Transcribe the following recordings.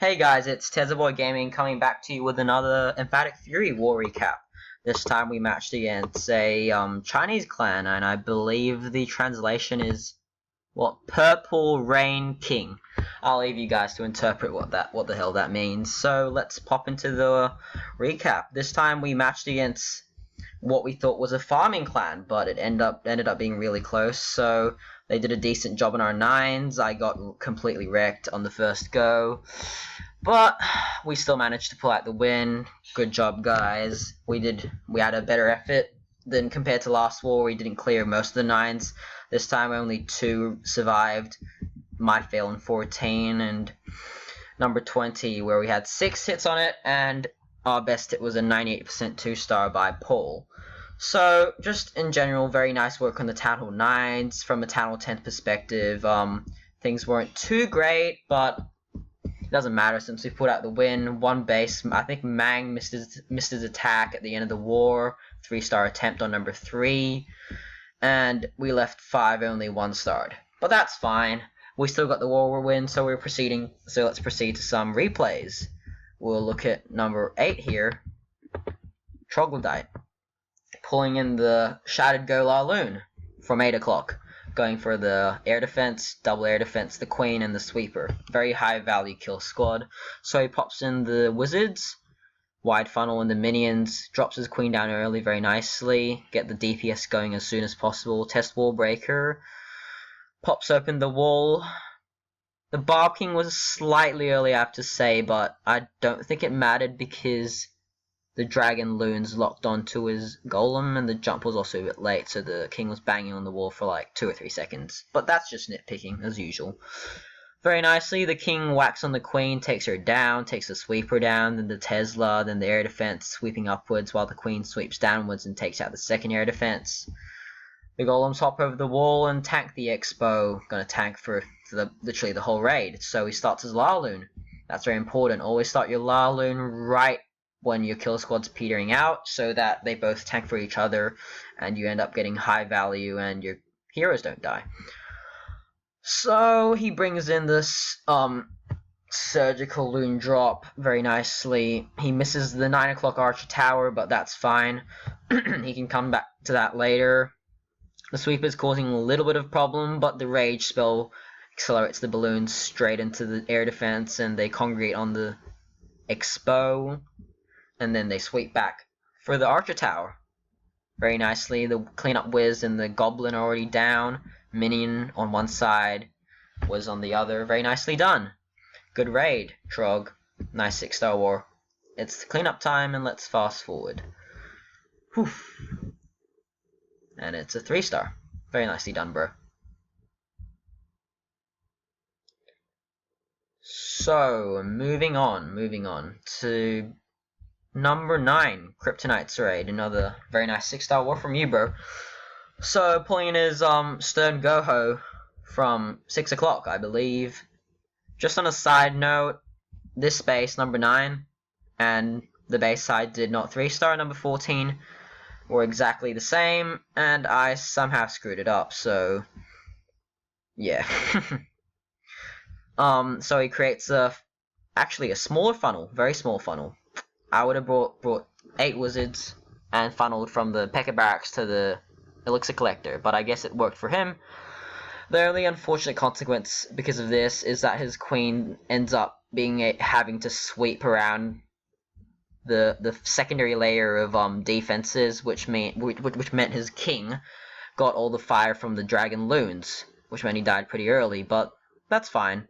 Hey guys, it's Tezaboy Gaming coming back to you with another Emphatic Fury War recap. This time we matched against a Chinese clan, and I believe the translation is Purple Rain King. I'll leave you guys to interpret what the hell that means. So let's pop into the recap. This time we matched against what we thought was a farming clan, but it ended up being really close. So they did a decent job on our 9s. I got completely wrecked on the first go, but we still managed to pull out the win. Good job, guys. We had a better effort than compared to last war. We didn't clear most of the 9s. This time only 2 survived. My fail in 14 and number 20, where we had 6 hits on it, and our best hit was a 98% 2-star by Paul. So, just in general, very nice work on the Town Hall 9s. From a Town Hall 10 perspective, things weren't too great, but it doesn't matter since we put out the win. 1 base. I think Mang missed his attack at the end of the war. 3-star attempt on number 3. And we left 5 only 1-starred. But that's fine. We still got the war win, so we're proceeding. So let's proceed to some replays. We'll look at number 8 here. Troglodyte. Pulling in the Shattered Golar Loon from 8 o'clock. Going for the air defense, double air defense, the queen, and the sweeper. Very high value kill squad. So he pops in the wizards, wide funnel in the minions, drops his queen down early very nicely, get the DPS going as soon as possible. Test wall breaker, pops open the wall. The Barb King was slightly early, I have to say, but I don't think it mattered because the dragon loons locked onto his golem, and the jump was also a bit late, so the king was banging on the wall for like 2 or 3 seconds. But that's just nitpicking, as usual. Very nicely, the king whacks on the queen, takes her down, takes the sweeper down, then the Tesla, then the air defense, sweeping upwards while the queen sweeps downwards and takes out the second air defense. The golems hop over the wall and tank the Expo. Gonna tank for literally the whole raid. So he starts his Laloon. That's very important. Always start your Laloon right when your kill squad's petering out, so that they both tank for each other and you end up getting high value and your heroes don't die. So he brings in this surgical loon drop very nicely. He misses the 9 o'clock archer tower, but that's fine. He can come back to that later. The sweeper's causing a little bit of problem, but the rage spell accelerates the balloons straight into the air defense, and they congregate on the Expo. And then they sweep back for the archer tower. Very nicely, the cleanup whiz and the goblin are already down. Minion on one side, was on the other. Very nicely done. Good raid, Trog. Nice 6-star war. It's cleanup time, and let's fast forward. Whew. And it's a 3-star. Very nicely done, bro. So, moving on to number 9, Kryptonite's Raid. Another very nice 6-star war from you, bro. So, pulling in his Stern Goho from 6 o'clock, I believe. Just on a side note, this base, number 9, and the base side did not 3-star, number 14, were exactly the same, and I somehow screwed it up, so yeah. So he creates actually a smaller funnel, very small funnel. I would have brought 8 wizards and funneled from the P.E.K.K.A. barracks to the elixir collector, but I guess it worked for him. The only unfortunate consequence because of this is that his queen ends up having to sweep around the secondary layer of defenses, which meant his king got all the fire from the dragon loons, which meant he died pretty early, but that's fine.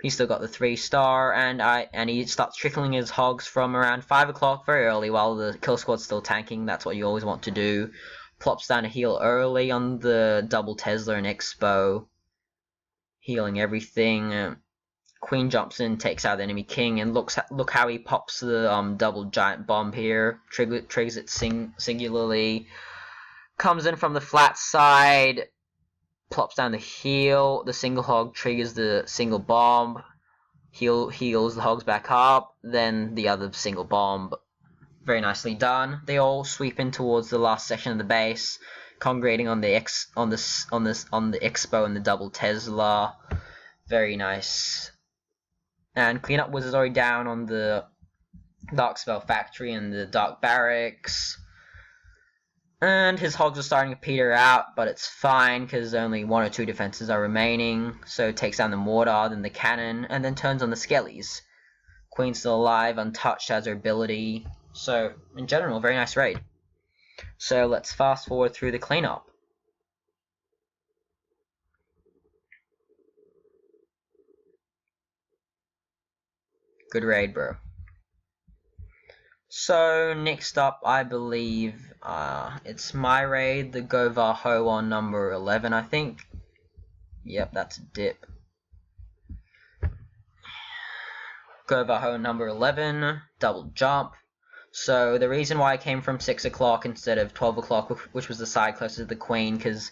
He still got the 3-star, and he starts trickling his hogs from around 5 o'clock very early while the kill squad's still tanking. That's what you always want to do. Plops down a heal early on the double Tesla and Expo, healing everything. Queen jumps in, takes out the enemy king, and look how he pops the double giant bomb here. Triggers it singularly. Comes in from the flat side. Plops down the heal, the single hog triggers the single bomb, heals the hogs back up, then the other single bomb. Very nicely done. They all sweep in towards the last section of the base, congregating on the Expo and the double Tesla. Very nice. And Cleanup Wiz is already down on the Dark Spell Factory and the Dark Barracks. And his hogs are starting to peter out, but it's fine because only 1 or 2 defenses are remaining. So it takes down the mortar, then the cannon, and then turns on the skellies. Queen's still alive, untouched, has her ability. So in general, very nice raid. So let's fast forward through the cleanup. Good raid, bro. So next up, I believe it's my raid, the Govar Ho on number 11, I think. Yep, that's a dip. Govar Ho number 11, double jump. So the reason why I came from 6 o'clock instead of 12 o'clock, which was the side closest to the Queen, because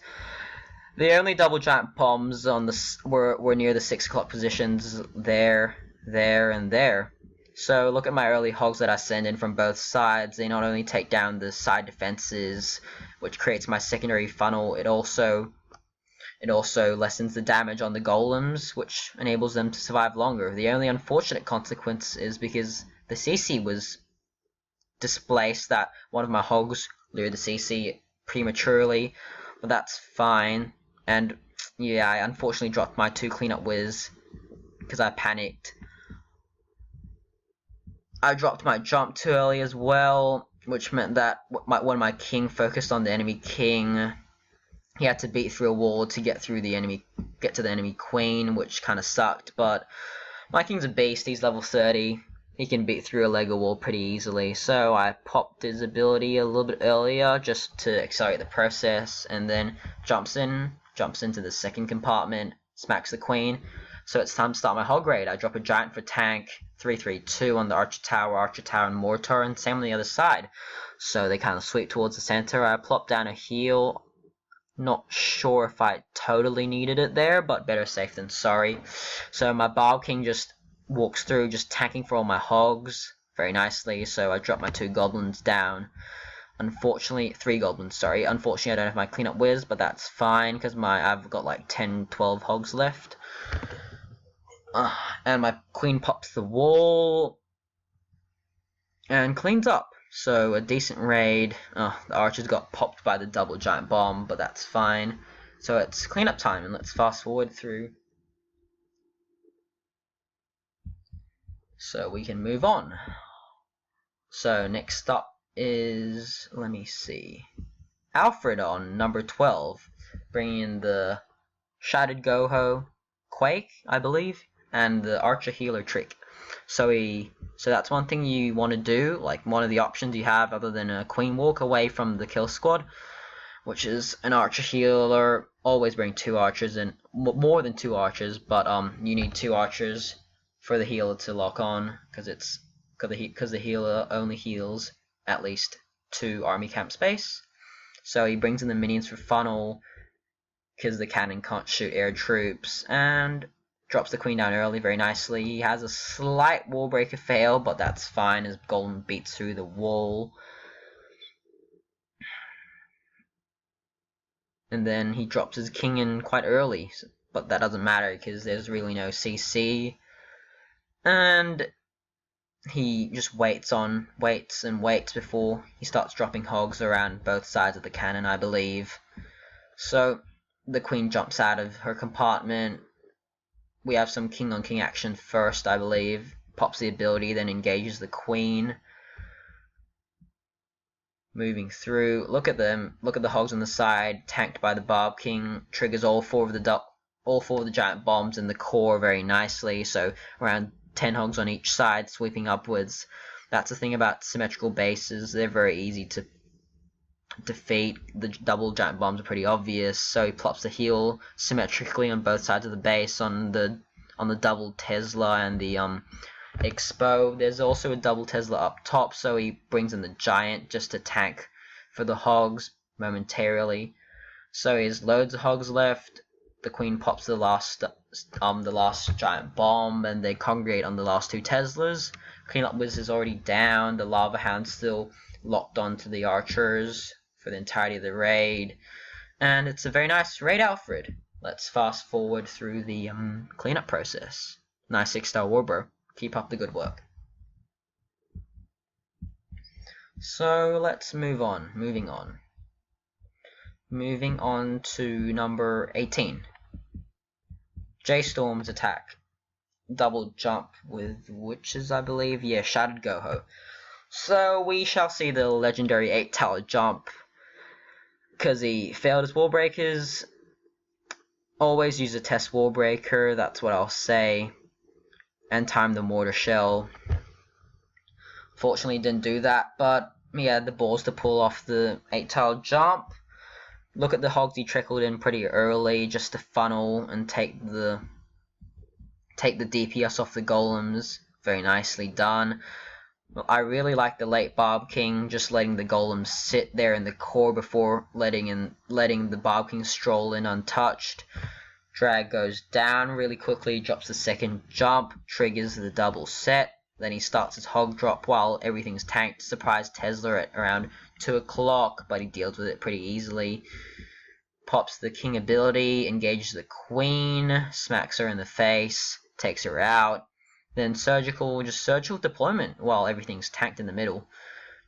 the only double jump bombs on the were near the 6 o'clock positions, there, and there. So look at my early hogs that I send in from both sides. They not only take down the side defenses, which creates my secondary funnel, it also lessens the damage on the golems, which enables them to survive longer. The only unfortunate consequence is because the CC was displaced, that one of my hogs lured the CC prematurely, but that's fine. And yeah, I unfortunately dropped my 2 Cleanup Wiz because I panicked. I dropped my jump too early as well, which meant that when my king focused on the enemy king, he had to beat through a wall to get to the enemy queen, which kind of sucked. But my king's a beast. He's level 30. He can beat through a Lego wall pretty easily. So I popped his ability a little bit earlier just to accelerate the process, and then jumps into the second compartment, smacks the queen. So it's time to start my hog raid. I drop a giant for tank, 3-3-2 on the Archer Tower, and Mortar, and same on the other side. So they kind of sweep towards the center. I plop down a heal. Not sure if I totally needed it there, but better safe than sorry. So my Barb King just walks through, just tanking for all my hogs very nicely. So I drop my 2 goblins down. Unfortunately, 3 goblins, sorry. Unfortunately, I don't have my Cleanup Wiz, but that's fine because I've got like 10, 12 hogs left. And my queen pops the wall and cleans up. So a decent raid. The archers got popped by the double giant bomb, but that's fine. So it's cleanup time, and let's fast forward through so we can move on. So next up is, let me see, Alfred on number 12, bringing in the Shattered Goho, Quake, I believe, and the Archer Healer trick. So that's one thing you want to do, like one of the options you have other than a Queen Walk away from the kill squad, which is an Archer Healer. Always bring 2 archers, and more than 2 archers, but you need 2 archers for the healer to lock on, because the healer only heals at least 2 army camp space. So he brings in the minions for funnel, because the cannon can't shoot air troops, and drops the queen down early very nicely. He has a slight wall breaker fail, but that's fine as Golem beats through the wall. And then he drops his king in quite early, but that doesn't matter because there's really no CC. And he just waits before he starts dropping hogs around both sides of the cannon, I believe. So the queen jumps out of her compartment. We have some king on king action first, I believe. Pops the ability, then engages the queen. Moving through. Look at them. Look at the hogs on the side, tanked by the Barb King. Triggers all four of the giant bombs in the core very nicely. So around 10 hogs on each side, sweeping upwards. That's the thing about symmetrical bases. They're very easy to defeat. The double giant bombs are pretty obvious. So he plops the heal symmetrically on both sides of the base on the double Tesla and the Expo. There's also a double Tesla up top, so he brings in the giant just to tank for the hogs momentarily. So he has loads of hogs left. The queen pops the last giant bomb, and they congregate on the last 2 Teslas. Cleanup Wiz is already down. The Lava Hound's still locked onto the archers for the entirety of the raid, and it's a very nice raid, Alfred. Let's fast forward through the cleanup process. Nice 6-star war, bro. Keep up the good work. So let's move on. Moving on to number 18. J-Storm's attack. Double jump with witches, I believe. Yeah, Shattered Goho. So we shall see the legendary 8-tower jump. Because he failed his wall breakers. Always use a test wall breaker, that's what I'll say. And time the mortar shell. Fortunately didn't do that, but he had the balls to pull off the 8-tower jump. Look at the hogs he trickled in pretty early just to funnel and take the DPS off the golems. Very nicely done. I really like the late Barb King, just letting the golems sit there in the core before letting the Barb King stroll in untouched. Drag goes down really quickly, drops the second jump, triggers the double set. Then he starts his hog drop while everything's tanked. Surprise Tesla at around 2 o'clock, but he deals with it pretty easily. Pops the king ability, engages the queen, smacks her in the face, takes her out. Then surgical deployment while everything's tanked in the middle.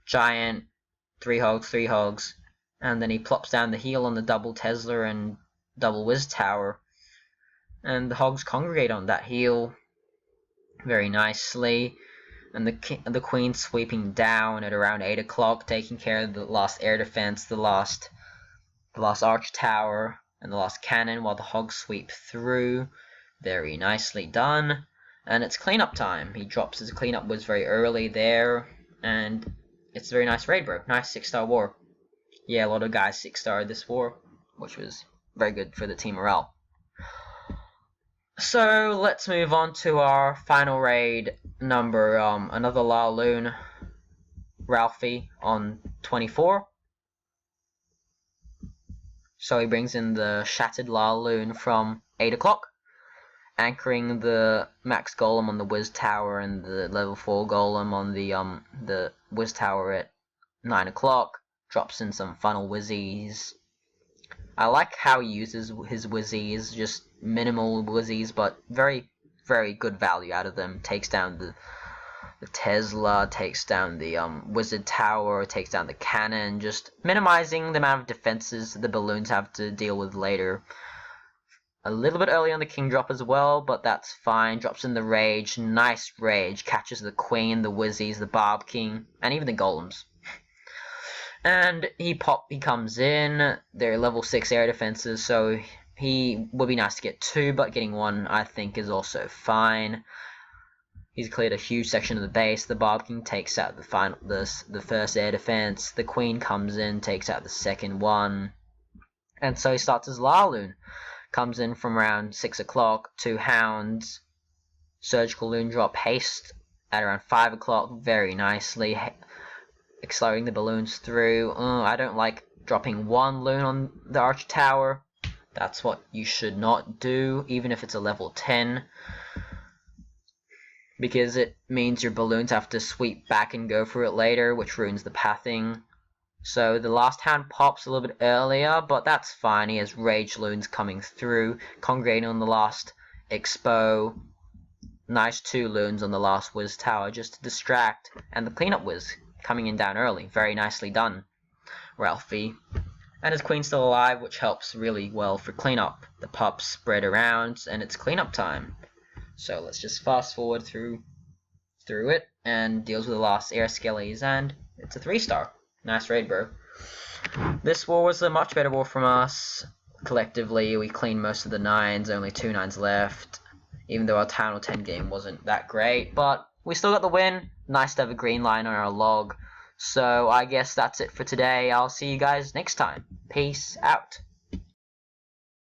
Giant, 3 hogs, and then he plops down the heal on the double Tesla and double Wiz Tower. And the hogs congregate on that heal very nicely. And the queen sweeping down at around 8 o'clock, taking care of the last air defense, the last arch tower, and the last cannon while the hogs sweep through. Very nicely done. And it's cleanup time. He drops his cleanup Wiz very early there, and it's a very nice raid, bro. Nice 6-star war. Yeah, a lot of guys 6-starred this war, which was very good for the team morale. So let's move on to our final raid number, another Laloon, Ralphie on 24. So he brings in the Shattered Laloon from 8 o'clock. Anchoring the max golem on the Wiz Tower and the level 4 golem on the Wiz Tower at 9 o'clock. Drops in some funnel Wizzies. I like how he uses his Wizzies, just minimal Wizzies, but very, very good value out of them. Takes down the Tesla, takes down the Wizard Tower, takes down the cannon, just minimizing the amount of defenses the balloons have to deal with later. A little bit early on the king drop as well, but that's fine. Drops in the rage, nice rage. Catches the queen, the Wizzies, the Barb King, and even the golems. And he comes in. They're level 6 air defenses, so he would be nice to get 2, but getting 1 I think is also fine. He's cleared a huge section of the base. The Barb King takes out the first air defense. The queen comes in, takes out the second one. And so he starts his Laloon. Comes in from around 6 o'clock, 2 hounds, surgical loon drop, haste at around 5 o'clock, very nicely, accelerating the balloons through. I don't like dropping 1 loon on the arch tower. That's what you should not do, even if it's a level 10, because it means your balloons have to sweep back and go through it later, which ruins the pathing. So the last hound pops a little bit earlier, but that's fine. He has rage loons coming through, congregating on the last expo. Nice 2 loons on the last Wiz Tower just to distract, and the cleanup Wiz coming in down early. Very nicely done, Ralphie. And his queen's still alive, which helps really well for cleanup. The pups spread around, and it's cleanup time. So let's just fast forward through it, and deals with the last air skellies, and it's a 3-star. Nice raid, bro. This war was a much better war from us. Collectively, we cleaned most of the 9s, only 2 9s left. Even though our Town Hall 10 game wasn't that great, but we still got the win. Nice to have a green line on our log. So I guess that's it for today. I'll see you guys next time. Peace out.